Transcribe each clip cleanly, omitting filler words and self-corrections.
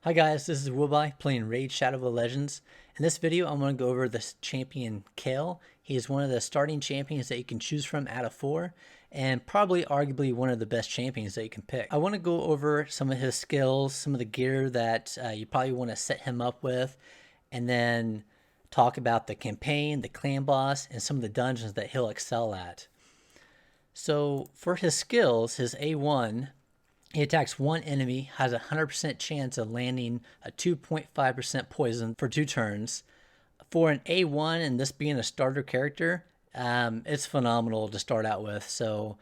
Hi guys, this is Woodby playing Raid Shadow of the Legends. In this video, I'm going to go over this champion Kael. He is one of the starting champions that you can choose from out of 4, and probably arguably one of the best champions that you can pick. I want to go over some of his skills, some of the gear that you probably want to set him up with, and then talk about the campaign, the clan boss, and some of the dungeons that he'll excel at. So for his skills, his A1, he attacks one enemy, has a 100% chance of landing a 2.5% poison for 2 turns. For an A1 and this being a starter character, it's phenomenal to start out with. So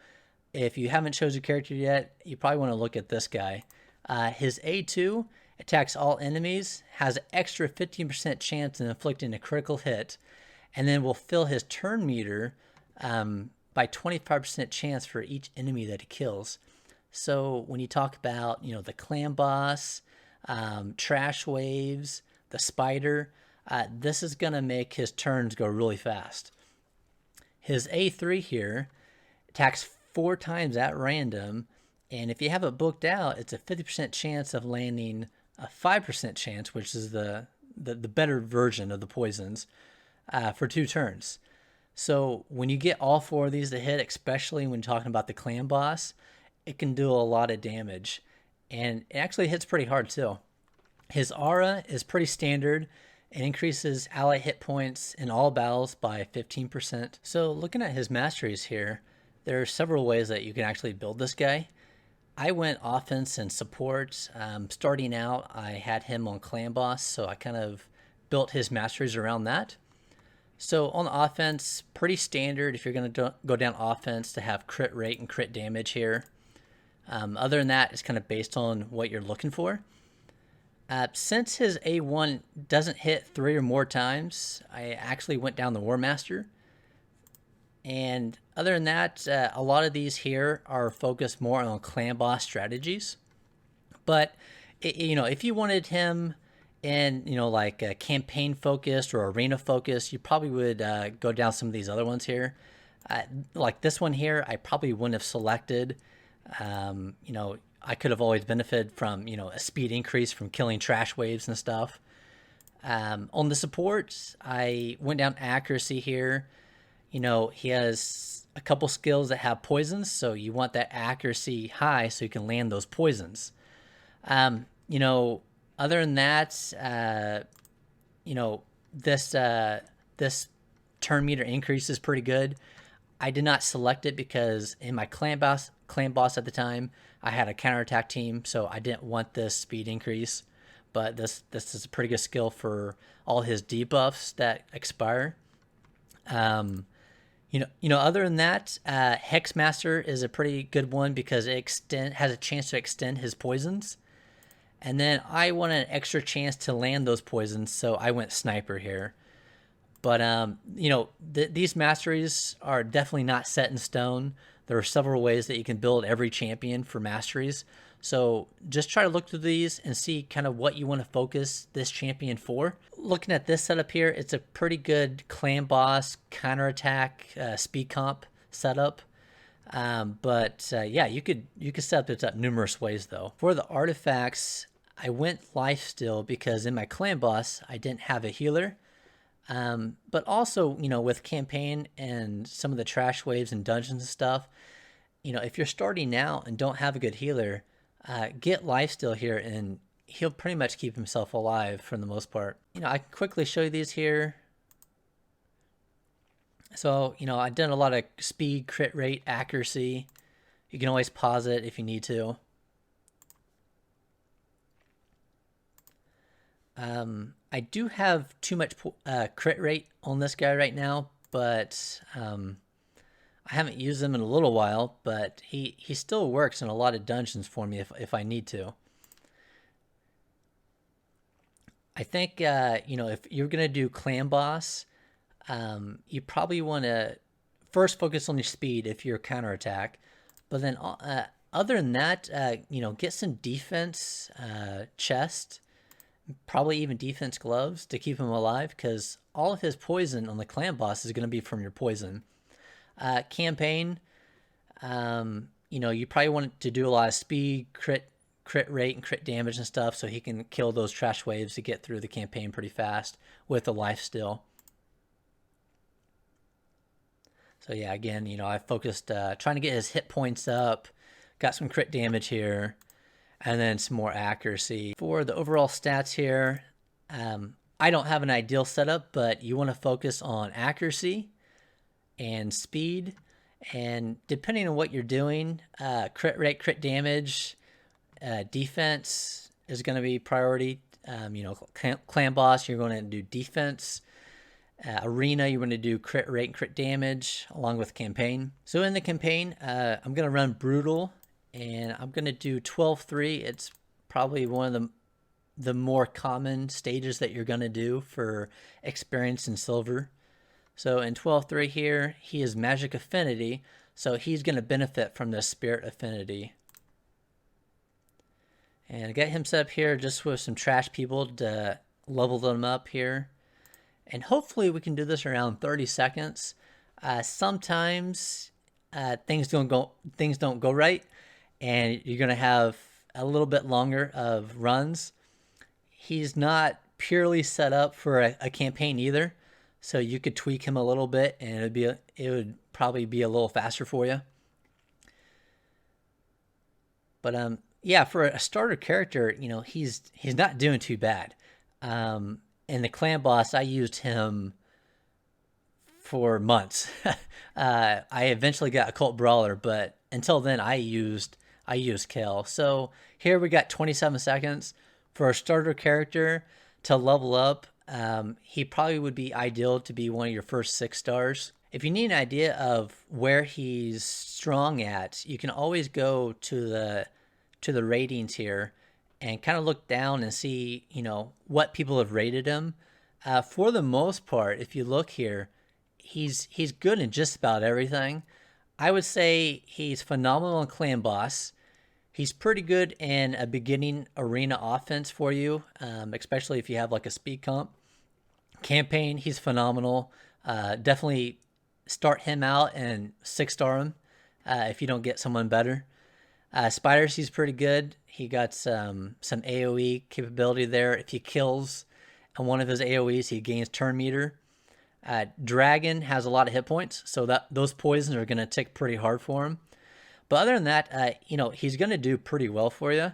if you haven't chosen a character yet, you probably want to look at this guy. His A2 attacks all enemies, has an extra 15% chance of inflicting a critical hit, and then will fill his turn meter by 25% chance for each enemy that he kills. So when you talk about, the clan boss, trash waves, the spider, this is going to make his turns go really fast. His A3 here attacks 4 times at random, and if you have it booked out, it's a 50% chance of landing a 5% chance, which is the better version of the poisons, for 2 turns. So when you get all 4 of these to hit, especially when talking about the clan boss, it can do a lot of damage, and it actually hits pretty hard too. His aura is pretty standard. It increases ally hit points in all battles by 15%. So looking at his masteries here, there are several ways that you can actually build this guy. I went offense and support. Starting out, I had him on clan boss, so I kind of built his masteries around that. So on offense, pretty standard if you're going to go down offense to have crit rate and crit damage here. Other than that, it's kind of based on what you're looking for. Since his A1 doesn't hit 3 or more times, I actually went down the War Master. And other than that, a lot of these here are focused more on clan boss strategies. But, if you wanted him in, like a campaign focused or arena focused, you probably would go down some of these other ones here. Like this one here, I probably wouldn't have selected. I could have always benefited from, a speed increase from killing trash waves and stuff. On the support, I went down accuracy here. He has a couple skills that have poisons, so you want that accuracy high so you can land those poisons. Other than that, this turn meter increase is pretty good. I did not select it because in my clan boss at the time, I had a counterattack team, so I didn't want this speed increase. But this is a pretty good skill for all his debuffs that expire. Other than that, Hexmaster is a pretty good one because it has a chance to extend his poisons. And then I want an extra chance to land those poisons, so I went Sniper here. But, these masteries are definitely not set in stone. There are several ways that you can build every champion for masteries. So just try to look through these and see kind of what you want to focus this champion for. Looking at this setup here, it's a pretty good clan boss, counterattack, speed comp setup. Yeah, you could set this up numerous ways though. For the artifacts, I went lifesteal because in my clan boss, I didn't have a healer. But also, with campaign and some of the trash waves and dungeons and stuff, if you're starting out and don't have a good healer, get lifesteal here and he'll pretty much keep himself alive for the most part. I can quickly show you these here. So, I've done a lot of speed, crit rate, accuracy. You can always pause it if you need to. I do have too much crit rate on this guy right now, but I haven't used him in a little while, but he still works in a lot of dungeons for me if I need to. I think, if you're going to do clan boss, you probably want to first focus on your speed if you're counterattack, but then other than that, get some defense chest, probably even defense gloves to keep him alive, because all of his poison on the clan boss is going to be from your poison. Campaign, you probably want to do a lot of speed, crit crit rate and crit damage and stuff, so he can kill those trash waves to get through the campaign pretty fast with the life still. So yeah, again, you know, I focused trying to get his hit points up, got some crit damage here, and then some more accuracy. For the overall stats here, I don't have an ideal setup, but you want to focus on accuracy and speed, and depending on what you're doing, crit rate, crit damage, defense is going to be priority. You know, clan boss, you're going to do defense. Arena, you're going to do crit rate and crit damage along with campaign. So in the campaign, I'm going to run brutal, and I'm going to do 12-3. It's probably one of the more common stages that you're going to do for experience in silver. So in 12-3 here, he is magic affinity, so he's going to benefit from the spirit affinity. And I got him set up here just with some trash people to level them up here. And hopefully we can do this around 30 seconds. Sometimes things don't go right, and you're gonna have a little bit longer of runs. He's not purely set up for a campaign either, so you could tweak him a little bit, and it would probably be a little faster for you. But yeah, for a starter character, you know, he's not doing too bad. And the clan boss, I used him for months. I eventually got a cult brawler, but until then I used Kael. So here we got 27 seconds for a starter character to level up. He probably would be ideal to be one of your first 6 stars. If you need an idea of where he's strong at, you can always go to the ratings here and kind of look down and see, you know, what people have rated him. For the most part, if you look here, he's good in just about everything. I would say he's phenomenal in clan boss. He's pretty good in a beginning arena offense for you, especially if you have like a speed comp. Campaign, he's phenomenal. Definitely start him out and 6-star him if you don't get someone better. Spiders, he's pretty good. He got some AoE capability there. If he kills on one of his AoEs, he gains turn meter. Dragon has a lot of hit points, so that those poisons are going to tick pretty hard for him. But other than that, you know, he's going to do pretty well for you.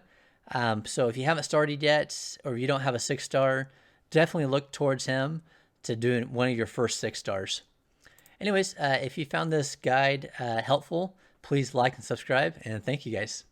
So if you haven't started yet, or you don't have a 6-star, definitely look towards him to do one of your first 6 stars. Anyways, if you found this guide helpful, please like and subscribe, and thank you guys.